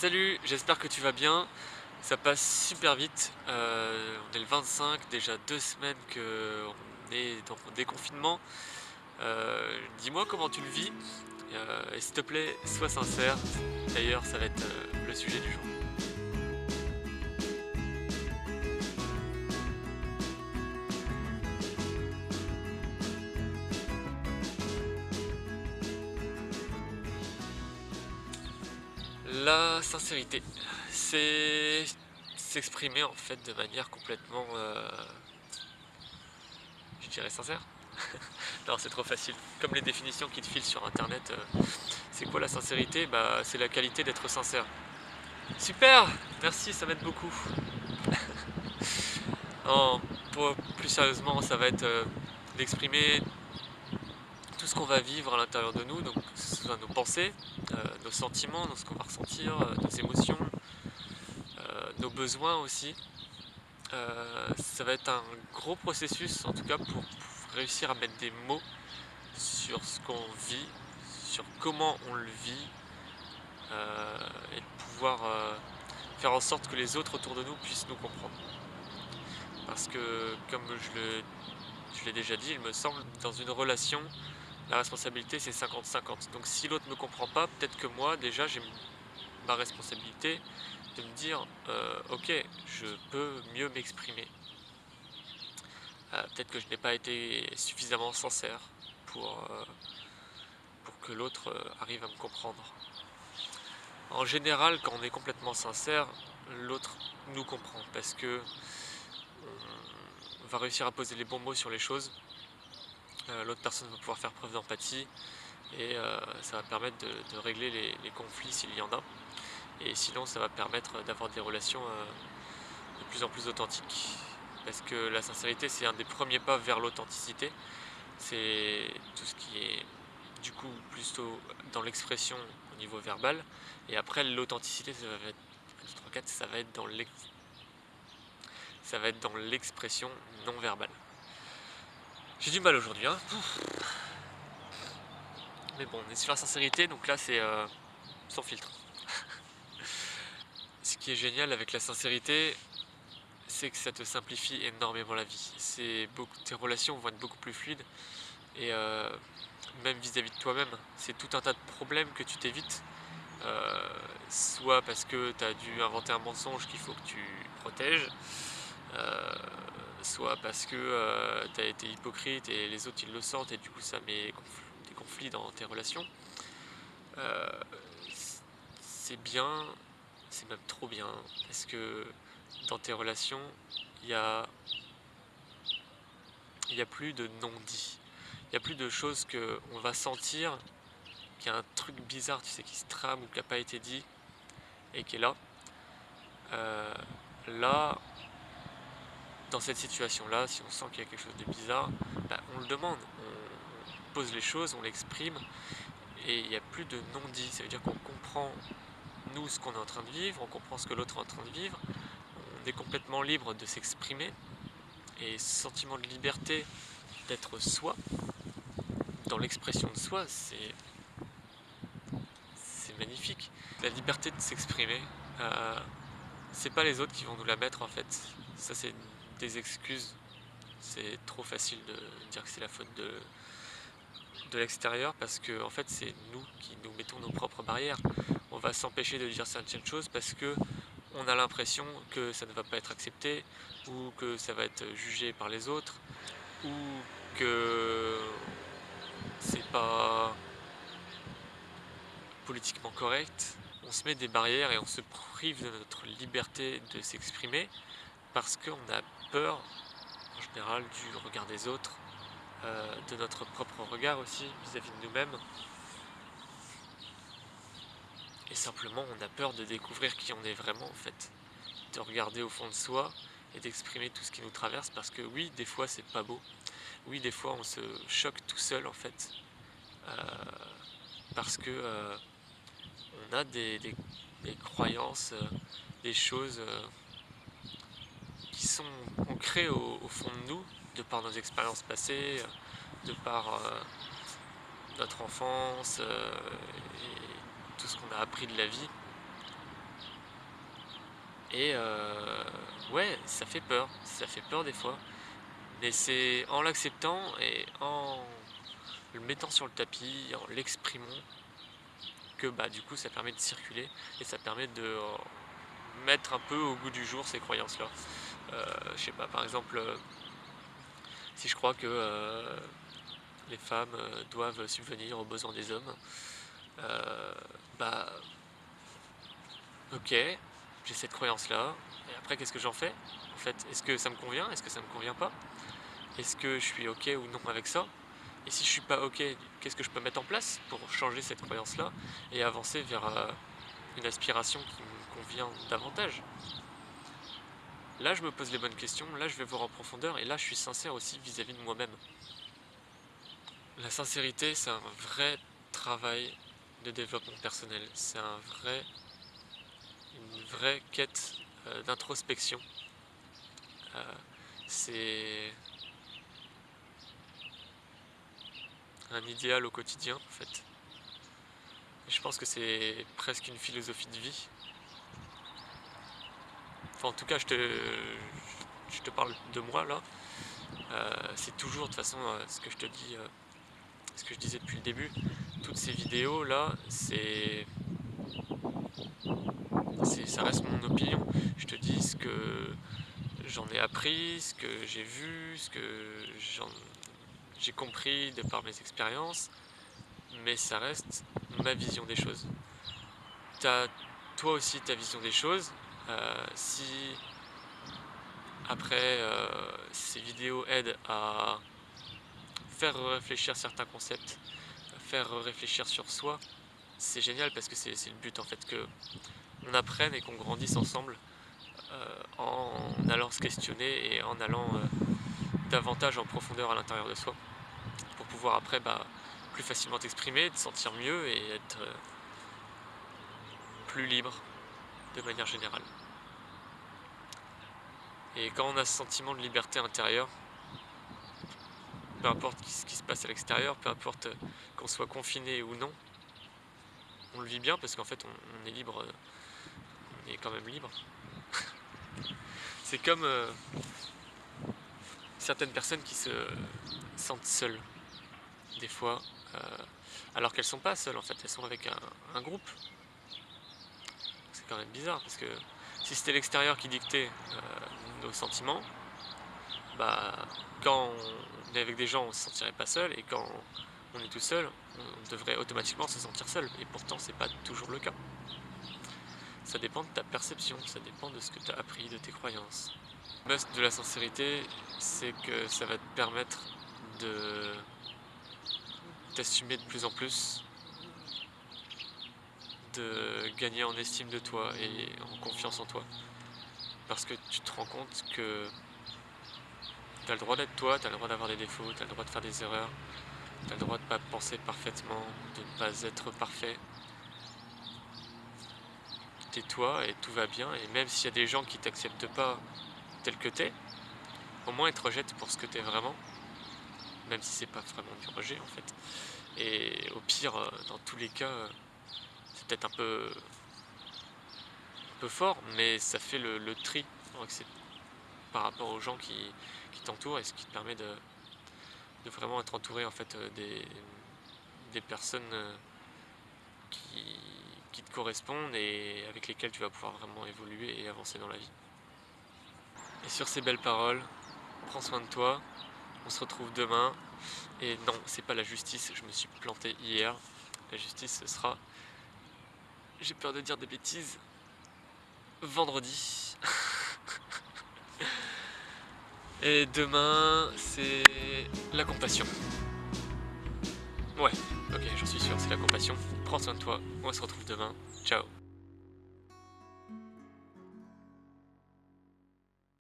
Salut, j'espère que tu vas bien. Ça passe super vite. On est le 25, déjà 2 semaines qu'on est dans le déconfinement. Dis-moi comment tu le vis. Et s'il te plaît, sois sincère. D'ailleurs, ça va être le sujet du jour. La sincérité, c'est s'exprimer en fait de manière complètement, je dirais sincère. Non, c'est trop facile. Comme les définitions qui te filent sur internet, c'est quoi la sincérité? Bah, c'est la qualité d'être sincère. Super, merci, ça m'aide beaucoup. Non, plus sérieusement, ça va être d'exprimer tout ce qu'on va vivre à l'intérieur de nous, donc que ce soit nos pensées, nos sentiments, ce qu'on va ressentir, nos émotions, nos besoins aussi. Ça va être un gros processus, en tout cas, pour réussir à mettre des mots sur ce qu'on vit, sur comment on le vit, et de pouvoir faire en sorte que les autres autour de nous puissent nous comprendre. Parce que, comme je l'ai déjà dit, il me semble, dans une relation, la responsabilité c'est 50-50. Donc si l'autre ne me comprend pas, peut-être que moi, déjà, j'ai ma responsabilité de me dire ok, je peux mieux m'exprimer. Peut-être que je n'ai pas été suffisamment sincère pour que l'autre arrive à me comprendre. En général, quand on est complètement sincère, l'autre nous comprend parce que on va réussir à poser les bons mots sur les choses. L'autre personne va pouvoir faire preuve d'empathie et ça va permettre de régler les conflits s'il y en a. Et sinon, ça va permettre d'avoir des relations de plus en plus authentiques. Parce que la sincérité, c'est un des premiers pas vers l'authenticité. C'est tout ce qui est du coup plutôt dans l'expression au niveau verbal. Et après, l'authenticité, ça va être 1, 2, 3, 4, ça va être dans l'expression non verbale. J'ai du mal aujourd'hui, hein. Mais bon, on est sur la sincérité, donc là, c'est sans filtre. Ce qui est génial avec la sincérité, c'est que ça te simplifie énormément la vie. Tes relations vont être beaucoup plus fluides et même vis-à-vis de toi-même, c'est tout un tas de problèmes que tu t'évites. Soit parce que tu as dû inventer un mensonge qu'il faut que tu protèges, euh, soit parce que tu as été hypocrite et les autres ils le sentent et du coup ça met des conflits dans tes relations. Euh, c'est bien, c'est même trop bien, parce que dans tes relations, il y a, il y a plus de non-dits. Il y a plus de choses que on va sentir qu'il y a un truc bizarre, tu sais, qui se trame ou qui n'a pas été dit et qui est là. Euh, Là, dans cette situation-là, si on sent qu'il y a quelque chose de bizarre, bah, on le demande, on pose les choses, on l'exprime et il n'y a plus de non-dit. Ça veut dire qu'on comprend nous ce qu'on est en train de vivre, on comprend ce que l'autre est en train de vivre, on est complètement libre de s'exprimer et ce sentiment de liberté d'être soi, dans l'expression de soi, c'est magnifique. La liberté de s'exprimer, euh, c'est pas les autres qui vont nous la mettre en fait. Ça, c'est des excuses. C'est trop facile de dire que c'est la faute de l'extérieur parce que en fait, c'est nous qui nous mettons nos propres barrières. On va s'empêcher de dire certaines choses parce que on a l'impression que ça ne va pas être accepté ou que ça va être jugé par les autres ou que c'est pas politiquement correct. On se met des barrières et on se prive de notre liberté de s'exprimer parce qu'on a peur en général du regard des autres, de notre propre regard aussi vis-à-vis de nous-mêmes. Et simplement on a peur de découvrir qui on est vraiment en fait. De regarder au fond de soi et d'exprimer tout ce qui nous traverse parce que oui, des fois c'est pas beau. Oui, des fois on se choque tout seul en fait. Euh, Parce que on a des croyances, des choses qui sont ancrées au fond de nous, de par nos expériences passées, de par notre enfance et tout ce qu'on a appris de la vie. Et ouais, ça fait peur des fois, mais c'est en l'acceptant et en le mettant sur le tapis, en l'exprimant, que bah du coup ça permet de circuler et ça permet de mettre un peu au goût du jour ces croyances-là. Je sais pas, par exemple, si je crois que les femmes doivent subvenir aux besoins des hommes, euh, bah ok, j'ai cette croyance-là, et après qu'est-ce que j'en fais? En fait, est-ce que ça me convient? Est-ce que ça me convient pas? Est-ce que je suis ok ou non avec ça? Et si je suis pas ok, qu'est-ce que je peux mettre en place pour changer cette croyance-là et avancer vers une aspiration qui me convient davantage? Là, je me pose les bonnes questions, là, je vais voir en profondeur, et là, je suis sincère aussi vis-à-vis de moi-même. La sincérité, c'est un vrai travail de développement personnel. C'est une vraie quête d'introspection. C'est un idéal au quotidien, en fait. Et je pense que c'est presque une philosophie de vie. Enfin, en tout cas, je te parle de moi, là. C'est toujours, de toute façon, ce que je te dis, ce que je disais depuis le début. Toutes ces vidéos, là, ça reste mon opinion. Je te dis ce que j'en ai appris, ce que j'ai vu, ce que j'ai compris de par mes expériences, mais ça reste ma vision des choses. T'as toi aussi ta vision des choses. Si après ces vidéos aident à faire réfléchir certains concepts, à faire réfléchir sur soi, c'est génial, parce que c'est le but en fait, que on apprenne et qu'on grandisse ensemble en allant se questionner et en allant davantage en profondeur à l'intérieur de soi, pour pouvoir après plus facilement t'exprimer, te sentir mieux et être plus libre de manière générale. Et quand on a ce sentiment de liberté intérieure, peu importe ce qui se passe à l'extérieur, peu importe qu'on soit confiné ou non, on le vit bien, parce qu'en fait on est libre, on est quand même libre. C'est comme certaines personnes qui se sentent seules, des fois, alors qu'elles sont pas seules en fait, elles sont avec un groupe. C'est quand même bizarre, parce que si c'était l'extérieur qui dictait nos sentiments, bah quand on est avec des gens on se sentirait pas seul, et quand on est tout seul on devrait automatiquement se sentir seul, et pourtant c'est pas toujours le cas. Ça dépend de ta perception, ça dépend de ce que tu as appris, de tes croyances. Le must de la sincérité, c'est que ça va te permettre de t'assumer de plus en plus, de gagner en estime de toi et en confiance en toi. Parce que tu te rends compte que tu as le droit d'être toi, tu as le droit d'avoir des défauts, tu as le droit de faire des erreurs, tu as le droit de ne pas penser parfaitement, de ne pas être parfait. T'es toi et tout va bien, et même s'il y a des gens qui t'acceptent pas tel que t'es, au moins ils te rejettent pour ce que t'es vraiment, même si c'est pas vraiment du rejet en fait. Et au pire, dans tous les cas, c'est peut-être un peu fort, mais ça fait le tri par rapport aux gens qui t'entourent, et ce qui te permet de vraiment être entouré en fait des personnes qui te correspondent et avec lesquelles tu vas pouvoir vraiment évoluer et avancer dans la vie. Et sur ces belles paroles, prends soin de toi, on se retrouve demain. Et non, c'est pas la justice, je me suis planté hier. La justice, ce sera, j'ai peur de dire des bêtises, vendredi. Et demain, c'est la compassion. Ouais, ok, j'en suis sûr, c'est la compassion. Prends soin de toi, on se retrouve demain. Ciao.